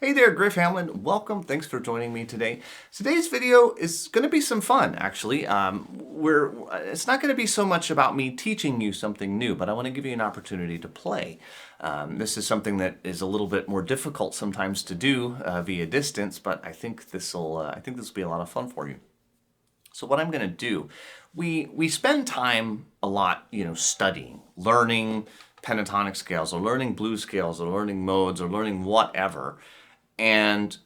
Hey there, Griff Hamlin. Welcome. Thanks for joining me today. Today's video is going to be some fun, actually. It's not going to be so much about me teaching you something new, but I want to give you an opportunity to play. This is something that is a little bit more difficult sometimes to do via distance, but I think this will be a lot of fun for you. So what I'm going to do, we spend time a lot, studying, learning pentatonic scales, or learning blues scales, or learning modes, or learning whatever. And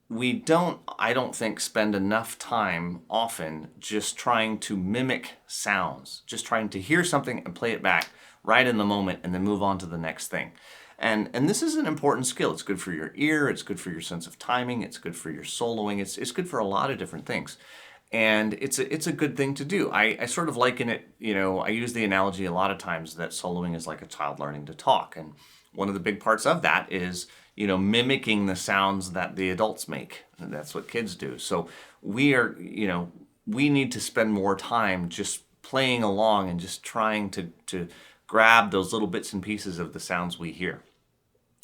I don't think, spend enough time often just trying to mimic sounds, just trying to hear something and play it back right in the moment and then move on to the next thing. And this is an important skill. It's good for your ear, it's good for your sense of timing, it's good for your soloing, it's good for a lot of different things. And it's a good thing to do. I sort of liken it, I use the analogy a lot of times that soloing is like a child learning to talk. And one of the big parts of that is, mimicking the sounds that the adults make. And that's what kids do. So we need to spend more time just playing along and just trying to grab those little bits and pieces of the sounds we hear.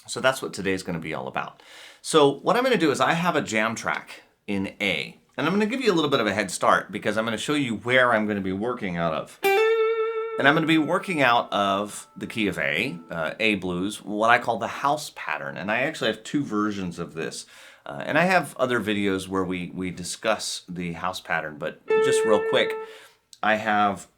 So that's what today's going to be all about. So what I'm going to do is I have a jam track in A. And I'm going to give you a little bit of a head start because I'm going to show you where I'm going to be working out of. And I'm going to be working out of the key of A blues, what I call the house pattern. And I actually have two versions of this. And I have other videos where we discuss the house pattern, but just real quick, I have,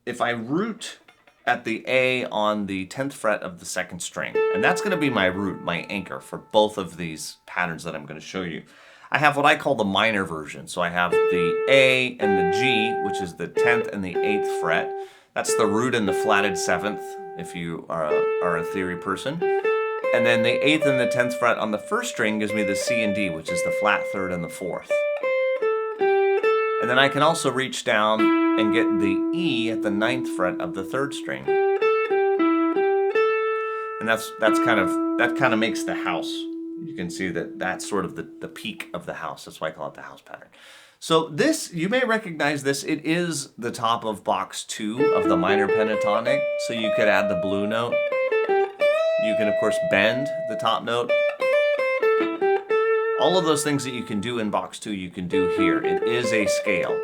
if I root at the A on the 10th fret of the second string, and that's going to be my root, my anchor for both of these patterns that I'm going to show you. I have what I call the minor version. So I have the A and the G, which is the 10th and the 8th fret. That's the root and the flatted 7th, if you are a theory person. And then the 8th and the 10th fret on the first string gives me the C and D, which is the flat 3rd and the 4th. And then I can also reach down and get the E at the 9th fret of the 3rd string. And that kind of makes the house. You can see that that's sort of the peak of the house. That's why I call it the house pattern. So this, you may recognize this, it is the top of box 2 of the minor pentatonic. So you could add the blue note. You can, of course, bend the top note. All of those things that you can do in box 2, you can do here. It is a scale.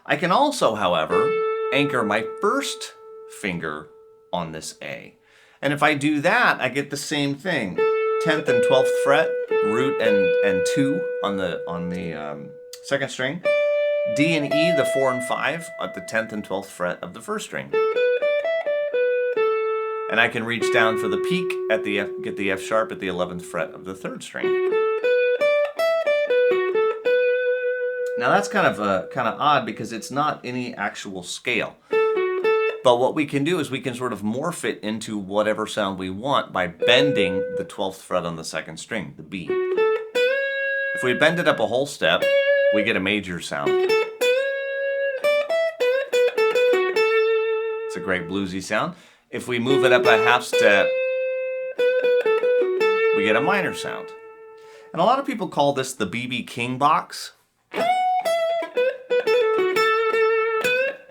I can also, however, anchor my first finger on this A. And if I do that, I get the same thing. 10th and 12th fret, root and 2 on the second string. D and E, the 4 and 5 at the 10th and 12th fret of the first string. And I can reach down for the peak at the F, get the F sharp at the 11th fret of the 3rd string. Now that's kind of odd because it's not any actual scale. But what we can do is we can sort of morph it into whatever sound we want by bending the 12th fret on the second string, the B. If we bend it up a whole step, we get a major sound. It's a great bluesy sound. If we move it up a half step, we get a minor sound. And a lot of people call this the B.B. King box.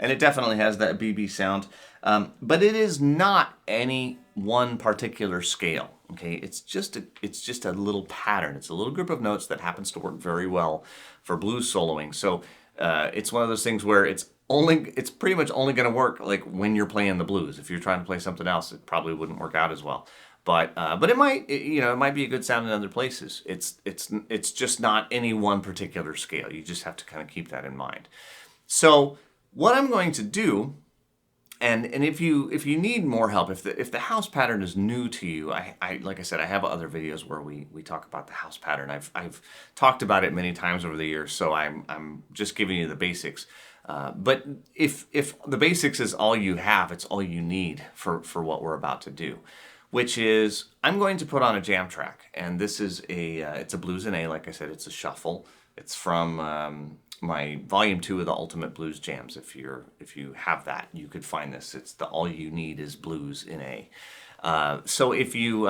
And it definitely has that BB sound, but it is not any one particular scale. Okay, it's just a little pattern. It's a little group of notes that happens to work very well for blues soloing. So it's one of those things where it's pretty much only going to work like when you're playing the blues. If you're trying to play something else, it probably wouldn't work out as well. But it might be a good sound in other places. It's just not any one particular scale. You just have to kind of keep that in mind. So what I'm going to do, and if you need more help, if the house pattern is new to you, I like I said, I have other videos where we talk about the house pattern. I've talked about it many times over the years, so I'm just giving you the basics. But if the basics is all you have, it's all you need for what we're about to do, which is I'm going to put on a jam track, and this is it's a blues in A. Like I said, it's a shuffle. It's from my volume 2 of the Ultimate Blues Jams. If you have that, you could find this. It's the All You Need Is Blues in A. So if you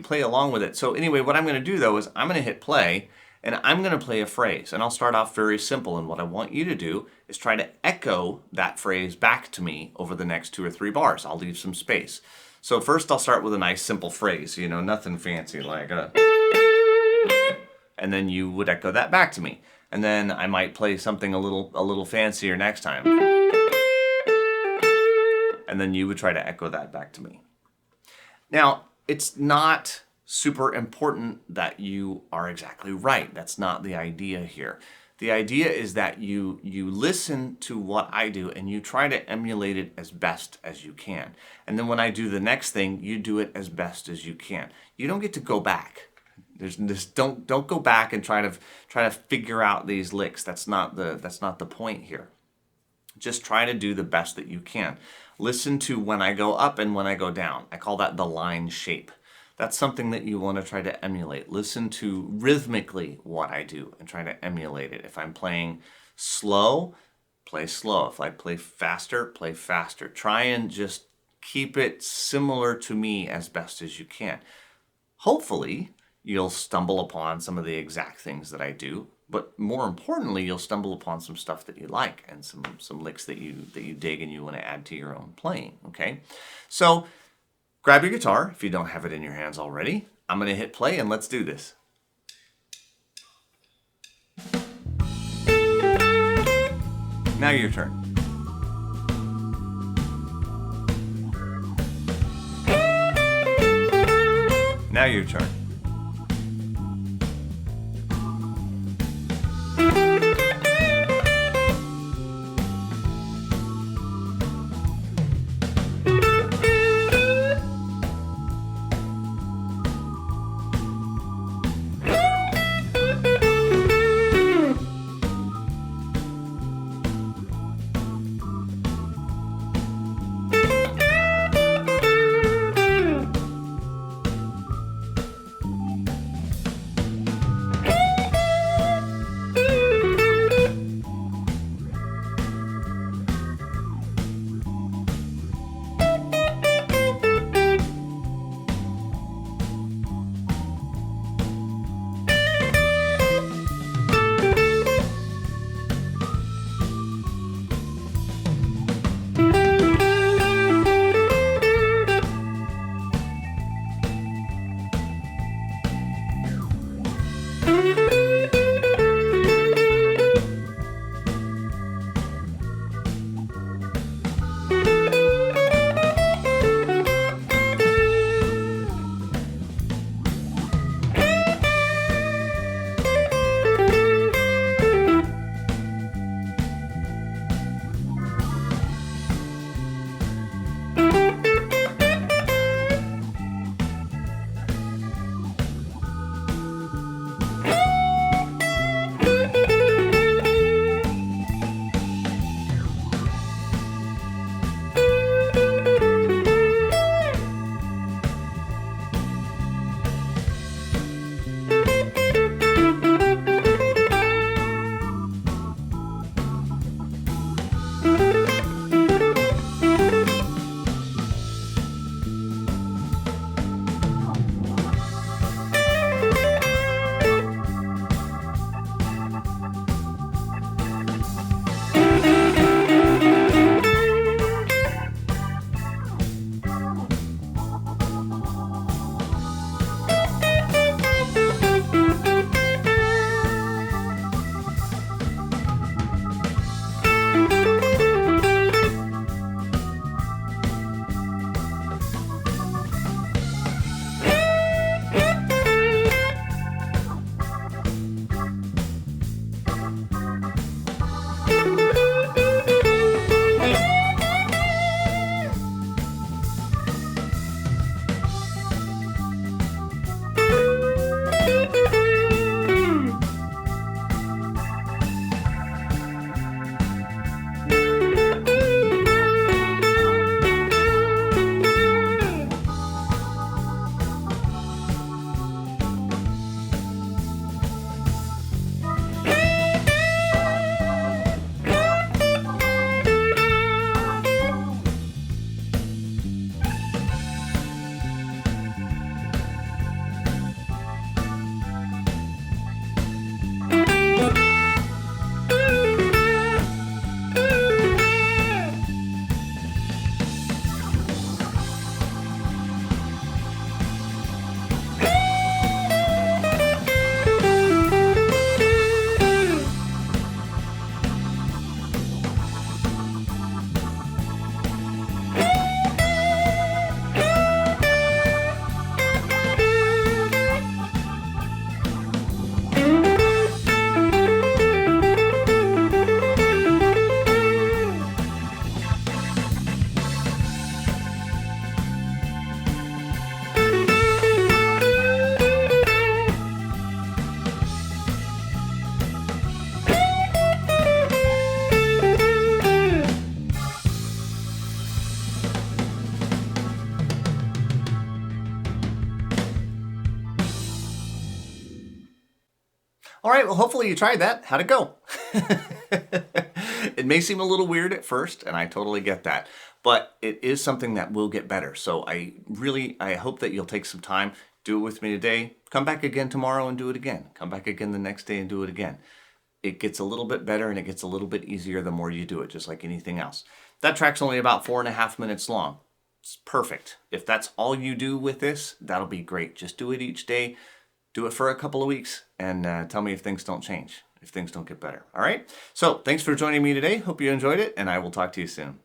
play along with it. So anyway, what I'm going to do though is I'm going to hit play and I'm going to play a phrase, and I'll start off very simple. And what I want you to do is try to echo that phrase back to me over the next 2 or 3 bars. I'll leave some space. So first I'll start with a nice simple phrase, nothing fancy like and then you would echo that back to me. And then I might play something a little fancier next time. And then you would try to echo that back to me. Now, it's not super important that you are exactly right. That's not the idea here. The idea is that you listen to what I do and you try to emulate it as best as you can. And then when I do the next thing, you do it as best as you can. You don't get to go back. There's just don't go back and try to figure out these licks. That's not the point here. Just try to do the best that you can. Listen to when I go up and when I go down. I call that the line shape. That's something that you want to try to emulate. Listen to rhythmically what I do and try to emulate it. If I'm playing slow, play slow. If I play faster, play faster. Try and just keep it similar to me as best as you can. Hopefully, you'll stumble upon some of the exact things that I do, but more importantly, you'll stumble upon some stuff that you like and some licks that you dig and you want to add to your own playing, okay? So, grab your guitar if you don't have it in your hands already. I'm going to hit play and let's do this. Now your turn. Now your turn. All right, well, hopefully you tried that. How'd it go? It may seem a little weird at first, and I totally get that, but it is something that will get better. So I hope that you'll take some time, do it with me today, come back again tomorrow and do it again. Come back again the next day and do it again. It gets a little bit better and it gets a little bit easier the more you do it, just like anything else. That track's only about 4.5 minutes long. It's perfect. If that's all you do with this, that'll be great. Just do it each day. Do it for a couple of weeks and tell me if things don't change, if things don't get better. All right? So thanks for joining me today. Hope you enjoyed it, and I will talk to you soon.